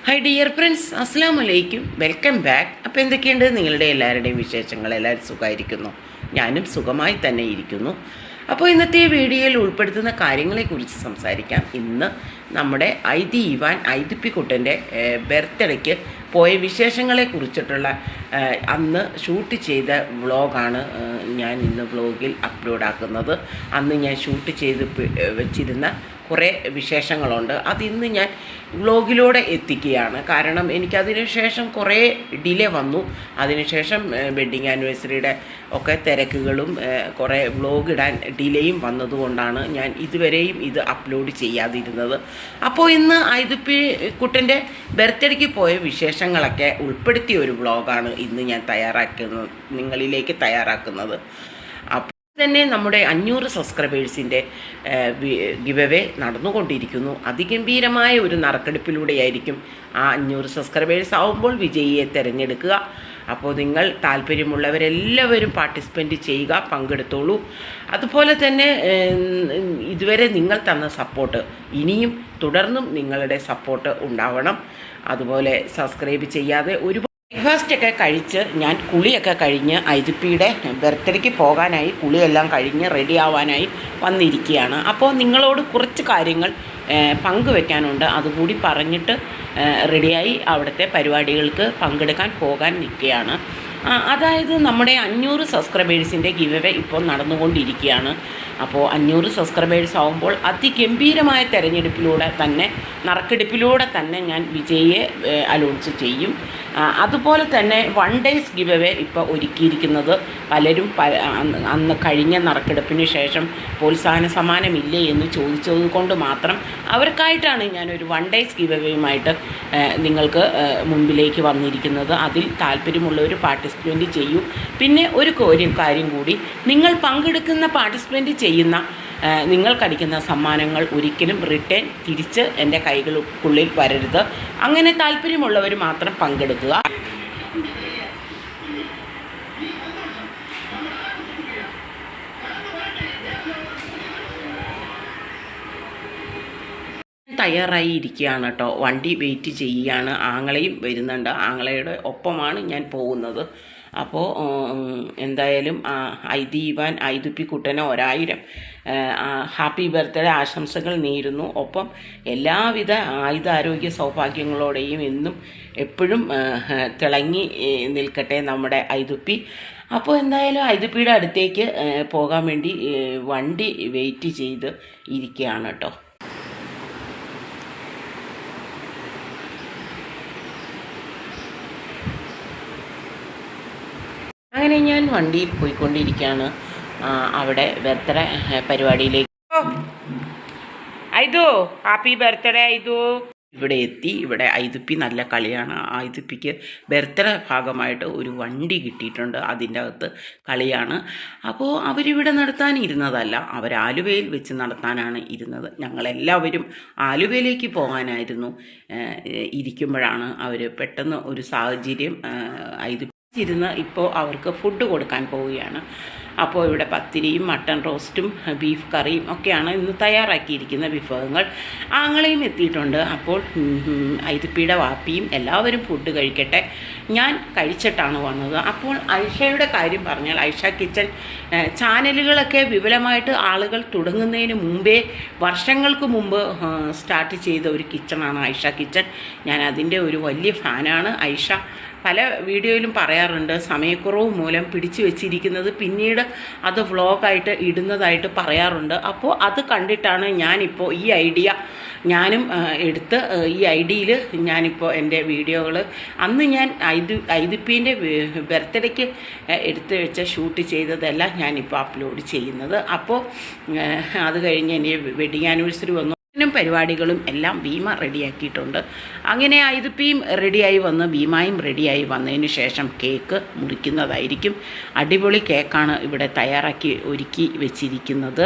Hi dear friends, അസ്സലാമു അലൈക്കും, welcome back. അപ്പോൾ എന്തൊക്കെയുണ്ട് നിങ്ങളുടെ എല്ലാവരുടെയും വിശേഷങ്ങൾ? എല്ലാവരും സുഖമായിരിക്കുന്നു? ഞാനും സുഖമായി തന്നെ ഇരിക്കുന്നു. അപ്പോൾ ഇന്നത്തെ വീഡിയോയിൽ ഉൾപ്പെടുത്തുന്ന കാര്യങ്ങളെക്കുറിച്ച് സംസാരിക്കാം. ഇന്ന് നമ്മുടെ ഐതിപ്പിക്കുട്ടൻ്റെ ബർത്ത്ഡേക്ക് പോയ വിശേഷങ്ങളെക്കുറിച്ചിട്ടുള്ള അന്ന് ഷൂട്ട് ചെയ്ത വ്ളോഗാണ് ഞാൻ ഇന്ന് വ്ളോഗിൽ അപ്ലോഡ് ആക്കുന്നത്. അന്ന് ഞാൻ ഷൂട്ട് ചെയ്ത് വെച്ചിരുന്ന കുറേ വിശേഷങ്ങളുണ്ട്. അതിന്ന് ഞാൻ വ്ളോഗിലൂടെ എത്തിക്കുകയാണ്. കാരണം എനിക്കതിന് ശേഷം കുറേ ഡിലേ വന്നു. അതിനുശേഷം വെഡ്ഡിങ് ആനിവേഴ്സറിയുടെ ഒക്കെ തിരക്കുകളും കുറേ വ്ളോഗ് ഇടാൻ ഡിലേയും വന്നതുകൊണ്ടാണ് ഞാൻ ഇതുവരെയും ഇത് അപ്ലോഡ് ചെയ്യാതിരുന്നത്. അപ്പോൾ ഇന്ന് കുട്ടൻ്റെ ബർത്ത്ഡേക്ക് പോയ വിശേഷങ്ങളൊക്കെ ഉൾപ്പെടുത്തിയ ഒരു വ്ളോഗാണ് ഇന്ന് ഞാൻ നിങ്ങളിലേക്ക് തയ്യാറാക്കുന്നത്. അപ്പോൾ തന്നെ നമ്മുടെ 500 സബ്സ്ക്രൈബേഴ്സിൻ്റെ ഗിവ് അവേ നടന്നുകൊണ്ടിരിക്കുന്നു. അതിഗംഭീരമായ ഒരു നറുക്കെടുപ്പിലൂടെയായിരിക്കും ആ 500 സബ്സ്ക്രൈബേഴ്സ് ആവുമ്പോൾ വിജയിയെ തിരഞ്ഞെടുക്കുക. അപ്പോൾ നിങ്ങൾ താല്പര്യമുള്ളവരെല്ലാവരും പാർട്ടിസിപ്പേറ്റ് ചെയ്യുക, പങ്കെടുത്തോളൂ. അതുപോലെ തന്നെ ഇതുവരെ നിങ്ങൾ തന്ന സപ്പോർട്ട് ഇനിയും തുടർന്നും നിങ്ങളുടെ സപ്പോർട്ട് ഉണ്ടാവണം. അതുപോലെ സബ്സ്ക്രൈബ് ചെയ്യാതെ ബ്രേക്ക്ഫാസ്റ്റൊക്കെ കഴിച്ച് ഞാൻ കുളിയൊക്കെ കഴിഞ്ഞ് ഐതിപ്പിയുടെ ബർത്ത്ഡേക്ക് പോകാനായി കുളിയെല്ലാം കഴിഞ്ഞ് റെഡി ആവാനായി വന്നിരിക്കുകയാണ്. അപ്പോൾ നിങ്ങളോട് കുറച്ച് കാര്യങ്ങൾ പങ്കുവെക്കാനുണ്ട്. അതുകൂടി പറഞ്ഞിട്ട് റെഡിയായി അവിടുത്തെ പരിപാടികൾക്ക് പങ്കെടുക്കാൻ പോകാൻ നിൽക്കുകയാണ്. അതായത് നമ്മുടെ 500 സബ്സ്ക്രൈബേഴ്സിൻ്റെ ഗിവ് അവേ ഇപ്പോൾ നടന്നുകൊണ്ടിരിക്കുകയാണ്. അപ്പോൾ 500 സബ്സ്ക്രൈബേഴ്സ് ആകുമ്പോൾ അതിഗംഭീരമായ നറുക്കെടുപ്പിലൂടെ തന്നെ ഞാൻ വിജയിയെ അനൗൺസ് ചെയ്യും. അതുപോലെ തന്നെ 1 ഡേയ്സ് ഗിവ് അവേ ഇപ്പോൾ ഒരുക്കിയിരിക്കുന്നത് പലരും അന്ന് കഴിഞ്ഞ നറുക്കെടുപ്പിന് ശേഷം പ്രോത്സാഹന സമ്മാനമില്ലേ എന്ന് ചോദിച്ചത് കൊണ്ട് മാത്രം അവർക്കായിട്ടാണ് ഞാനൊരു 1 ഡേയ്സ് ഗിവ് അവേയുമായിട്ട് നിങ്ങൾക്ക് മുൻപിലേക്ക് വന്നിരിക്കുന്നത്. അതിൽ താല്പര്യമുള്ളവർ പാർട്ടിസിപ്പേറ്റ് ചെയ്യൂ. പിന്നെ ഒരു കാര്യം കൂടി, നിങ്ങൾ പാർട്ടിസിപ്പേറ്റ് ചെയ്യുന്ന നിങ്ങൾക്കടിക്കുന്ന സമ്മാനങ്ങൾ ഒരിക്കലും റിട്ടേൺ തിരിച്ച് എൻ്റെ കൈകൾക്കുള്ളിൽ വരരുത്. അങ്ങനെ താല്പര്യമുള്ളവർ മാത്രം പങ്കെടുക്കുക. തയ്യാറായി ഇരിക്കുകയാണ് കേട്ടോ. വണ്ടി വെയിറ്റ് ചെയ്യുകയാണ്. ആങ്ങളെയും വരുന്നുണ്ട്. ആങ്ങളയുടെ ഒപ്പമാണ് ഞാൻ പോകുന്നത്. അപ്പോൾ എന്തായാലും ഐതിപ്പിക്കുട്ടന് 1000 ഹാപ്പി ബർത്ത്ഡേ ആശംസകൾ നേരുന്നു. ഒപ്പം എല്ലാവിധ ആയുരാരോഗ്യ സൗഭാഗ്യങ്ങളോടെയും എന്നും എപ്പോഴും തിളങ്ങി നിൽക്കട്ടെ നമ്മുടെ ഐതിപ്പി. അപ്പോൾ എന്തായാലും ഐതിപ്പിയുടെ അടുത്തേക്ക് പോകാൻ വേണ്ടി വണ്ടി വെയിറ്റ് ചെയ്ത് ഇരിക്കുകയാണ് കേട്ടോ. അങ്ങനെ ഞാൻ വണ്ടിയിൽ പോയിക്കൊണ്ടിരിക്കുകയാണ് അവിടെ ബർത്ത്ഡേ പരിപാടിയിലേക്ക്. ഹാപ്പി ബർത്ത്ഡേ ഇവിടെ എത്തി. ഇവിടെ ഐതിപ്പി നല്ല കളിയാണ്. ഐതിപ്പിക്ക് ബർത്ത്ഡേ ഭാഗമായിട്ട് ഒരു വണ്ടി കിട്ടിയിട്ടുണ്ട്. അതിൻ്റെ അകത്ത് കളിയാണ്. അപ്പോൾ അവരിവിടെ നടത്താൻ ഇരുന്നതല്ല, അവർ ആലുവയിൽ വെച്ച് നടത്താനാണ് ഇരുന്നത്. ഞങ്ങളെല്ലാവരും ആലുവയിലേക്ക് പോകാനായിരുന്നു ഇരിക്കുമ്പോഴാണ് അവർ പെട്ടെന്ന് ഒരു സാഹചര്യം ഇരുന്ന് ഇപ്പോൾ അവർക്ക് ഫുഡ് കൊടുക്കാൻ പോവുകയാണ്. അപ്പോൾ ഇവിടെ പത്തിരിയും മട്ടൺ റോസ്റ്റും ബീഫ് കറിയും ഒക്കെയാണ് ഇന്ന് തയ്യാറാക്കിയിരിക്കുന്ന വിഭവങ്ങൾ. ആങ്ങളെയും എത്തിയിട്ടുണ്ട്. അപ്പോൾ ഐതിപ്പിയുടെ വാപ്പിയും എല്ലാവരും ഫുഡ് കഴിക്കട്ടെ. ഞാൻ കഴിച്ചിട്ടാണ് വന്നത്. അപ്പോൾ ഐഷയുടെ കാര്യം പറഞ്ഞാൽ, ഐഷ കിച്ചൺ ചാനലുകളൊക്കെ വിപുലമായിട്ട് ആളുകൾ തുടങ്ങുന്നതിന് മുമ്പേ വർഷങ്ങൾക്ക് മുമ്പ് സ്റ്റാർട്ട് ചെയ്ത ഒരു കിച്ചണാണ് ഐഷ കിച്ചൺ. ഞാൻ അതിൻ്റെ ഒരു വലിയ ഫാനാണ്. ഐഷ പല വീഡിയോയിലും പറയാറുണ്ട്, സമയക്കുറവ് മൂലം പിടിച്ചു വെച്ചിരിക്കുന്നത് പിന്നീട് അത് വ്ളോഗായിട്ട് ഇടുന്നതായിട്ട് പറയാറുണ്ട്. അപ്പോൾ അത് കണ്ടിട്ടാണ് ഞാനിപ്പോൾ ഈ ഐഡിയ ഞാനും എടുത്ത് ഈ ഐഡിയയിൽ ഞാനിപ്പോൾ എൻ്റെ വീഡിയോകൾ അന്ന് ഞാൻ ഐതിപ്പീൻ്റെ ബർത്ത്ഡേക്ക് എടുത്ത് വെച്ച ഷൂട്ട് ചെയ്തതെല്ലാം ഞാനിപ്പോൾ അപ്ലോഡ് ചെയ്യുന്നത്. അപ്പോൾ അത് കഴിഞ്ഞ് എൻ്റെ വെഡ്ഡിങ് ആനിവേഴ്സറി വന്നു. പരിപാടികളും എല്ലാം ഭീമ റെഡിയാക്കിയിട്ടുണ്ട്. അങ്ങനെ ഐതിപ്പിയും റെഡിയായി വന്ന് ഭീമായും റെഡിയായി വന്നതിന് ശേഷം കേക്ക് മുറിക്കുന്നതായിരിക്കും. അടിപൊളി കേക്കാണ് ഇവിടെ ഒരുക്കി വെച്ചിരിക്കുന്നത്.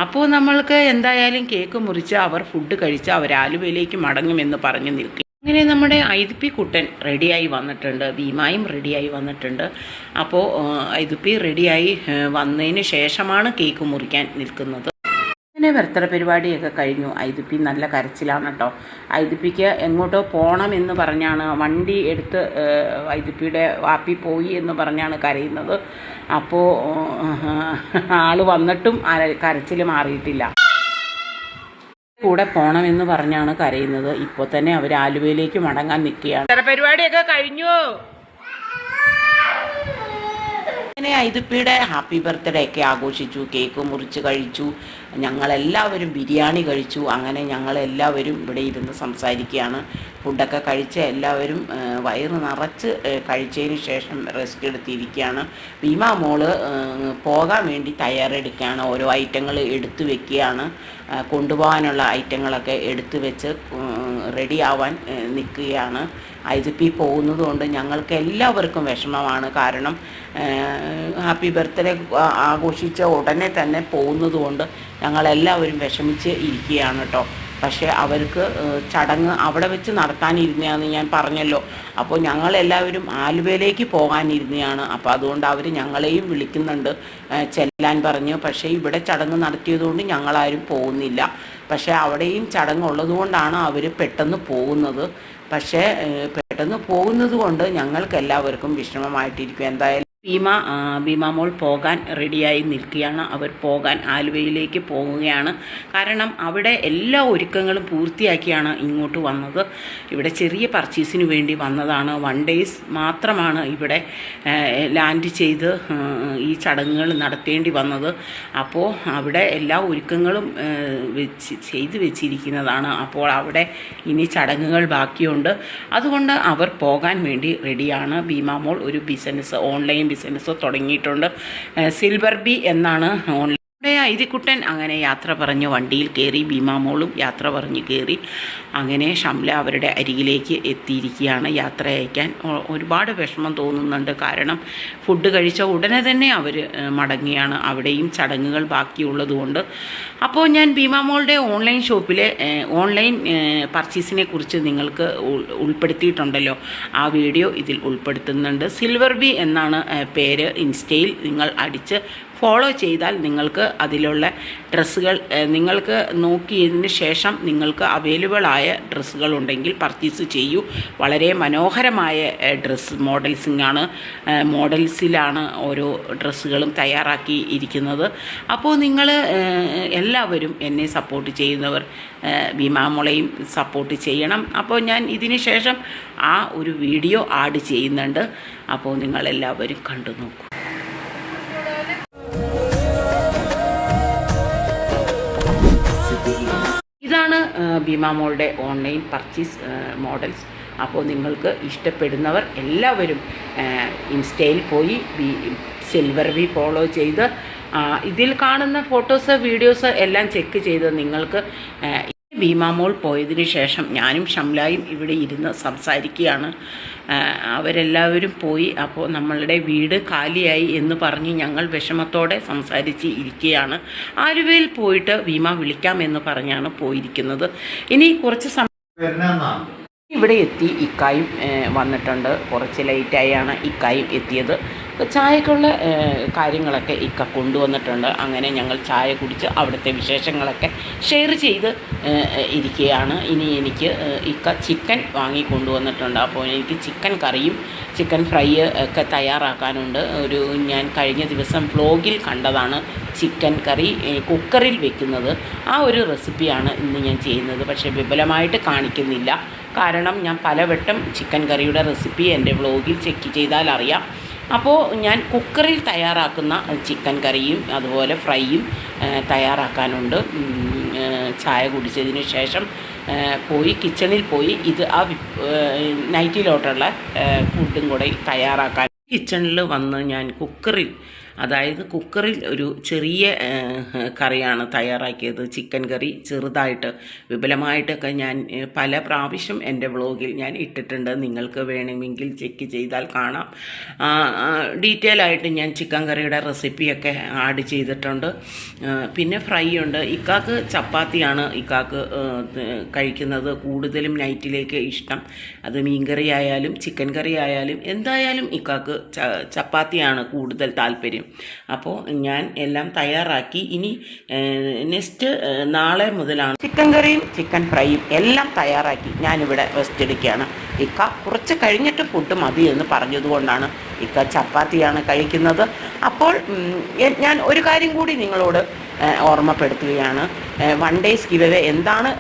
അപ്പോൾ നമ്മൾക്ക് എന്തായാലും കേക്ക് മുറിച്ച് അവർ ഫുഡ് കഴിച്ച് അവർ ആലുവയിലേക്ക് മടങ്ങുമെന്ന് പറഞ്ഞ് നിൽക്കും. അങ്ങനെ നമ്മുടെ ഐതിപ്പിക്കുട്ടൻ റെഡിയായി വന്നിട്ടുണ്ട്. ഭീമായും റെഡിയായി വന്നിട്ടുണ്ട്. അപ്പോൾ ഐതിപ്പി റെഡിയായി വന്നതിന് ശേഷമാണ് കേക്ക് മുറിക്കാൻ നിൽക്കുന്നത്. അങ്ങനെ ബർത്ത്ഡേ പരിപാടിയൊക്കെ കഴിഞ്ഞു. ഐതിപ്പി നല്ല കരച്ചിലാണ് കേട്ടോ. ഐതിപ്പിക്ക് എങ്ങോട്ടോ പോകണം എന്ന് പറഞ്ഞാണ് വണ്ടി എടുത്ത് ഐതിപ്പിയുടെ വാപ്പി പോയി എന്ന് പറഞ്ഞാണ് കരയുന്നത്. അപ്പോൾ ആൾ വന്നിട്ടും കരച്ചിൽ മാറിയിട്ടില്ല. കൂടെ പോകണമെന്ന് പറഞ്ഞാണ് കരയുന്നത്. ഇപ്പോൾ തന്നെ അവർ ആലുവയിലേക്ക് മടങ്ങാൻ നിൽക്കുകയാണ്. ബർത്ത്ഡേ പരിപാടിയൊക്കെ കഴിഞ്ഞു. അങ്ങനെ ഐതിപ്പിയുടെ ഹാപ്പി ബർത്ത്ഡേ ഒക്കെ ആഘോഷിച്ചു, കേക്ക് മുറിച്ച് കഴിച്ചു, ഞങ്ങളെല്ലാവരും ബിരിയാണി കഴിച്ചു. അങ്ങനെ ഞങ്ങളെല്ലാവരും ഇവിടെ ഇരുന്ന് സംസാരിക്കുകയാണ്. ഫുഡൊക്കെ കഴിച്ച് എല്ലാവരും വയറ് നിറച്ച് കഴിച്ചതിന് ശേഷം റെസ്റ്റ് എടുത്തിരിക്കുകയാണ്. ഭീമാ മോള് പോകാൻ വേണ്ടി തയ്യാറെടുക്കുകയാണ്. ഓരോ ഐറ്റങ്ങൾ എടുത്തു വെക്കുകയാണ്. കൊണ്ടുപോകാനുള്ള ഐറ്റങ്ങളൊക്കെ എടുത്തു വെച്ച് റെഡി ആവാൻ നിൽക്കുകയാണ്. ഐതിപ്പി പോകുന്നത് കൊണ്ട് ഞങ്ങൾക്ക് എല്ലാവർക്കും വിഷമമാണ്. കാരണം ഹാപ്പി ബർത്ത്ഡേ ആഘോഷിച്ച ഉടനെ തന്നെ പോകുന്നത് കൊണ്ട് ഞങ്ങളെല്ലാവരും വിഷമിച്ച് ഇരിക്കുകയാണ് കേട്ടോ. പക്ഷേ അവർക്ക് ചടങ്ങ് അവിടെ വെച്ച് നടത്താനിരുന്നതാണെന്ന് ഞാൻ പറഞ്ഞല്ലോ. അപ്പോൾ ഞങ്ങളെല്ലാവരും ആലുവയിലേക്ക് പോകാനിരുന്നതാണ്. അപ്പോൾ അതുകൊണ്ട് അവർ ഞങ്ങളെയും വിളിക്കുന്നുണ്ട് ചെല്ലാൻ പറഞ്ഞു. പക്ഷേ ഇവിടെ ചടങ്ങ് നടത്തിയതുകൊണ്ട് ഞങ്ങളാരും പോകുന്നില്ല. പക്ഷേ അവിടെയും ചടങ്ങുള്ളതുകൊണ്ടാണ് അവർ പെട്ടെന്ന് പോകുന്നത്. പക്ഷേ പെട്ടെന്ന് പോകുന്നത് കൊണ്ട് ഞങ്ങൾക്ക് എല്ലാവർക്കും വിഷമമായിട്ടിരിക്കും. എന്തായാലും ഭീമാ മോൾ പോകാൻ റെഡിയായി നിൽക്കുകയാണ്. അവർ പോകാൻ ആലുവയിലേക്ക് പോവുകയാണ്. കാരണം അവിടെ എല്ലാ ഒരുക്കങ്ങളും പൂർത്തിയാക്കിയാണ് ഇങ്ങോട്ട് വന്നത്. ഇവിടെ ചെറിയ പർച്ചേസിന് വേണ്ടി വന്നതാണ്. 1 days മാത്രമാണ് ഇവിടെ ലാൻഡ് ചെയ്ത് ഈ ചടങ്ങുകൾ നടത്തേണ്ടി വന്നത്. അപ്പോൾ അവിടെ എല്ലാ ഒരുക്കങ്ങളും ചെയ്തു വെച്ചിരിക്കുന്നതാണ്. അപ്പോൾ അവിടെ ഇനി ചടങ്ങുകൾ ബാക്കിയുണ്ട്. അതുകൊണ്ട് അവർ പോകാൻ വേണ്ടി റെഡിയാണ്. ഭീമാ മോൾ ഒരു ബിസിനസ്, ഓൺലൈൻ ബിസിനസ് തുടങ്ങിയിട്ടുണ്ട്. സിൽവർ ബി എന്നാണ് ഓൺലൈൻ. ഐതിക്കുട്ടൻ അങ്ങനെ യാത്ര പറഞ്ഞ് വണ്ടിയിൽ കയറി. ഭീമാ മോളും യാത്ര പറഞ്ഞ് കയറി. അങ്ങനെ ഷംല അവരുടെ അരികിലേക്ക് എത്തിയിരിക്കുകയാണ്. യാത്ര അയക്കാൻ ഒരുപാട് വിഷമം തോന്നുന്നുണ്ട്. കാരണം ഫുഡ് കഴിച്ച ഉടനെ തന്നെ അവർ മടങ്ങിയാണ്. അവിടെയും ചടങ്ങുകൾ ബാക്കിയുള്ളതുകൊണ്ട്. അപ്പോൾ ഞാൻ ഭീമാ മോളുടെ ഓൺലൈൻ ഷോപ്പിലെ ഓൺലൈൻ പർച്ചേസിനെ കുറിച്ച് നിങ്ങൾക്ക് ഉൾപ്പെടുത്തിയിട്ടുണ്ടല്ലോ. ആ വീഡിയോ ഇതിൽ ഉൾപ്പെടുത്തുന്നുണ്ട്. സിൽവർ ബി എന്നാണ് പേര്. ഇൻസ്റ്റയിൽ നിങ്ങൾ അടിച്ച് ഫോളോ ചെയ്താൽ നിങ്ങൾക്ക് അതിലുള്ള ഡ്രസ്സുകൾ നിങ്ങൾക്ക് നോക്കിയതിന് ശേഷം നിങ്ങൾക്ക് അവൈലബിൾ ആയ ഡ്രസ്സുകളുണ്ടെങ്കിൽ പർച്ചേസ് ചെയ്യൂ. വളരെ മനോഹരമായ ഡ്രസ്സ് മോഡൽസിലാണ് ഓരോ ഡ്രസ്സുകളും തയ്യാറാക്കി ഇരിക്കുന്നത്. അപ്പോൾ നിങ്ങൾ എല്ലാവരും എന്നെ സപ്പോർട്ട് ചെയ്യുന്നവർ ഭീമാ മോളെയും സപ്പോർട്ട് ചെയ്യണം. അപ്പോൾ ഞാൻ ഇതിന് ശേഷം ആ ഒരു വീഡിയോ ആഡ് ചെയ്യുന്നുണ്ട്. അപ്പോൾ നിങ്ങളെല്ലാവരും കണ്ടു നോക്കൂ. ഇതാണ് ഭീമാ മോളുടെ ഓൺലൈൻ പർച്ചേസ് മോഡൽസ്. അപ്പോൾ നിങ്ങൾക്ക് ഇഷ്ടപ്പെടുന്നവർ എല്ലാവരും ഇൻസ്റ്റയിൽ പോയി സിൽവർ ബി ഫോളോ ചെയ്ത് ഇതിൽ കാണുന്ന ഫോട്ടോസ് വീഡിയോസ് എല്ലാം ചെക്ക് ചെയ്ത് നിങ്ങൾക്ക് ഭീമാ മോൾ പോയതിനു ശേഷം ഞാനും ഷംലായും ഇവിടെ ഇരുന്ന് സംസാരിക്കുകയാണ്. അവരെല്ലാവരും പോയി. അപ്പോൾ നമ്മളുടെ വീട് കാലിയായി എന്ന് പറഞ്ഞ് ഞങ്ങൾ വിഷമത്തോടെ സംസാരിച്ച് ഇരിക്കുകയാണ്. ആലുവയിൽ പോയിട്ട് ഭീമ വിളിക്കാം എന്ന് പറഞ്ഞാണ് പോയിരിക്കുന്നത്. ഇനി കുറച്ച് ഇവിടെ എത്തി. ഇക്കായും വന്നിട്ടുണ്ട്. കുറച്ച് ലേറ്റായാണ് ഇക്കായും എത്തിയത്. ചായക്കുള്ള കാര്യങ്ങളൊക്കെ ഇക്ക കൊണ്ടുവന്നിട്ടുണ്ട്. അങ്ങനെ ഞങ്ങൾ ചായ കുടിച്ച് അവിടുത്തെ വിശേഷങ്ങളൊക്കെ ഷെയർ ചെയ്ത് ഇരിക്കുകയാണ്. ഇനി എനിക്ക് ഇക്ക ചിക്കൻ വാങ്ങി കൊണ്ടുവന്നിട്ടുണ്ട്. അപ്പോൾ എനിക്ക് ചിക്കൻ കറിയും ചിക്കൻ ഫ്രൈ ഒക്കെ തയ്യാറാക്കാനുണ്ട്. ഞാൻ കഴിഞ്ഞ ദിവസം വ്ലോഗിൽ കണ്ടതാണ് ചിക്കൻ കറി കുക്കറിൽ വെക്കുന്നത്. ആ ഒരു റെസിപ്പിയാണ് ഇന്ന് ഞാൻ ചെയ്യുന്നത്. പക്ഷേ വിപുലമായിട്ട് കാണിക്കുന്നില്ല. കാരണം ഞാൻ പലവട്ടം ചിക്കൻ കറിയുടെ റെസിപ്പി എൻ്റെ വ്ലോഗിൽ ചെക്ക് ചെയ്താൽ അറിയാം. അപ്പോൾ ഞാൻ കുക്കറിൽ തയ്യാറാക്കുന്ന ചിക്കൻ കറിയും അതുപോലെ ഫ്രൈയും തയ്യാറാക്കാനുണ്ട്. ചായ കുടിച്ചതിന് ശേഷം കിച്ചണിൽ പോയി ആ നൈറ്റിലോട്ടുള്ള ഫുഡും കൂടെ തയ്യാറാക്കാൻ കിച്ചണിൽ വന്ന് ഞാൻ കുക്കറിൽ ഒരു ചെറിയ കറിയാണ് തയ്യാറാക്കിയത്. ചിക്കൻ കറി ചെറുതായിട്ട് വിപുലമായിട്ടൊക്കെ ഞാൻ പല പ്രാവശ്യം എൻ്റെ വ്ളോഗിൽ ഞാൻ ഇട്ടിട്ടുണ്ട്. നിങ്ങൾക്ക് വേണമെങ്കിൽ ചെക്ക് ചെയ്താൽ കാണാം. ഡീറ്റെയിൽ ആയിട്ട് ഞാൻ ചിക്കൻ കറിയുടെ റെസിപ്പിയൊക്കെ ആഡ് ചെയ്തിട്ടുണ്ട്. പിന്നെ ഫ്രൈ ഉണ്ട്. ഇക്കാക്ക് ചപ്പാത്തിയാണ് ഇക്കാക്ക് കഴിക്കുന്നത് കൂടുതലും നൈറ്റിലേക്ക് ഇഷ്ടം. അത് മീൻ കറി ആയാലും ചിക്കൻ കറി ആയാലും എന്തായാലും ഇക്കാക്ക് ചപ്പാത്തിയാണ് കൂടുതൽ താല്പര്യം. അപ്പോൾ ഞാൻ എല്ലാം തയ്യാറാക്കി. ഇനി നെക്സ്റ്റ് നാളെ മുതലാണ് ചിക്കൻ കറിയും ചിക്കൻ ഫ്രൈയും എല്ലാം തയ്യാറാക്കി ഞാനിവിടെ റെസ്റ്റ് എടുക്കുകയാണ്. ഇക്ക കുറച്ച് കഴിഞ്ഞിട്ട് ഫുഡ് മതി എന്ന് പറഞ്ഞതുകൊണ്ടാണ് ഇക്ക ചപ്പാത്തിയാണ് കഴിക്കുന്നത്. അപ്പോൾ ഞാൻ ഒരു കാര്യം കൂടി നിങ്ങളോട് ഓർമ്മപ്പെടുത്തുകയാണ്. വൺ ഡേയ്സ് ഗിവ് എന്താണ്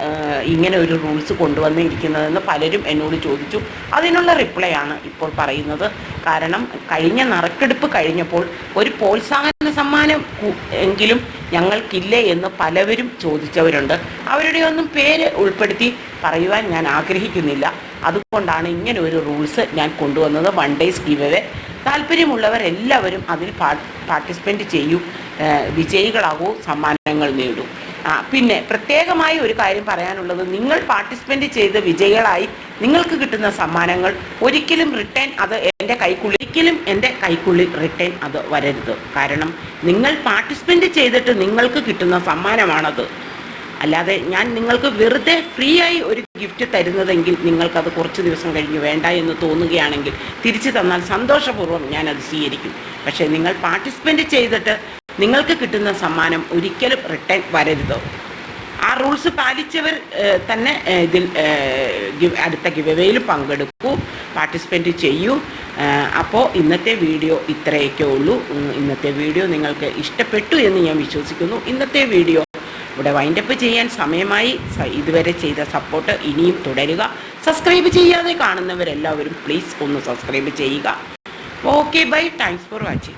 ഇങ്ങനെ ഒരു റൂൾസ് കൊണ്ടുവന്നിരിക്കുന്നതെന്ന് പലരും എന്നോട് ചോദിച്ചു. അതിനുള്ള റിപ്ലൈ ആണ് ഇപ്പോൾ പറയുന്നത്. കാരണം കഴിഞ്ഞ നറുക്കെടുപ്പ് കഴിഞ്ഞപ്പോൾ ഒരു പ്രോത്സാഹന സമ്മാനം എങ്കിലും ഞങ്ങൾക്കില്ലേ എന്ന് പലവരും ചോദിച്ചവരുണ്ട്. അവരുടെയൊന്നും പേര് ഉൾപ്പെടുത്തി പറയുവാൻ ഞാൻ ആഗ്രഹിക്കുന്നില്ല. അതുകൊണ്ടാണ് ഇങ്ങനെ ഒരു റൂൾസ് ഞാൻ കൊണ്ടുവന്നത്. വൺ ഡേയ്സ് ഗിവ് താല്പര്യമുള്ളവരെല്ലാവരും അതിൽ പാർട്ടിസിപ്പേറ്റ് ചെയ്യൂ, വിജയികളാകൂ, സമ്മാനങ്ങൾ നേടൂ. പിന്നെ പ്രത്യേകമായി ഒരു കാര്യം പറയാനുള്ളത്, നിങ്ങൾ പാർട്ടിസിപ്പേറ്റ് ചെയ്ത് വിജയികളായി നിങ്ങൾക്ക് കിട്ടുന്ന സമ്മാനങ്ങൾ ഒരിക്കലും റിട്ടേൺ അത് എൻ്റെ കൈക്കുള്ളിൽ റിട്ടേൺ അത് വരരുത്. കാരണം നിങ്ങൾ പാർട്ടിസിപ്പേറ്റ് ചെയ്തിട്ട് നിങ്ങൾക്ക് കിട്ടുന്ന സമ്മാനമാണത്. അല്ലാതെ ഞാൻ നിങ്ങൾക്ക് വെറുതെ ഫ്രീ ആയി ഒരു ഗിഫ്റ്റ് തരുന്നതെങ്കിൽ നിങ്ങൾക്കത് കുറച്ച് ദിവസം കഴിഞ്ഞ് വേണ്ട എന്ന് തോന്നുകയാണെങ്കിൽ തിരിച്ചു തന്നാൽ സന്തോഷപൂർവ്വം ഞാനത് സ്വീകരിക്കും. പക്ഷേ നിങ്ങൾ പാർട്ടിസിപ്പേറ്റ് ചെയ്തിട്ട് നിങ്ങൾക്ക് കിട്ടുന്ന സമ്മാനം ഒരിക്കലും റിട്ടേൺ വരരുത്. ആ റൂൾസ് പാലിച്ചവർ തന്നെ ഇതിൽ അടുത്ത ഗിവവേയിൽ പങ്കെടുക്കൂ, പാർട്ടിസിപ്പേറ്റ് ചെയ്യൂ. അപ്പോൾ ഇന്നത്തെ വീഡിയോ ഇത്രയൊക്കെ ഉള്ളൂ. ഇന്നത്തെ വീഡിയോ നിങ്ങൾക്ക് ഇഷ്ടപ്പെട്ടു എന്ന് ഞാൻ വിശ്വസിക്കുന്നു. ഇന്നത്തെ വീഡിയോ ഇവിടെ വൈൻഡപ്പ് ചെയ്യാൻ സമയമായി. ഇതുവരെ ചെയ്ത സപ്പോർട്ട് ഇനിയും തുടരുക. സബ്സ്ക്രൈബ് ചെയ്യാതെ കാണുന്നവരെല്ലാവരും പ്ലീസ് ഒന്ന് സബ്സ്ക്രൈബ് ചെയ്യുക. Okay, bye. Thanks for watching.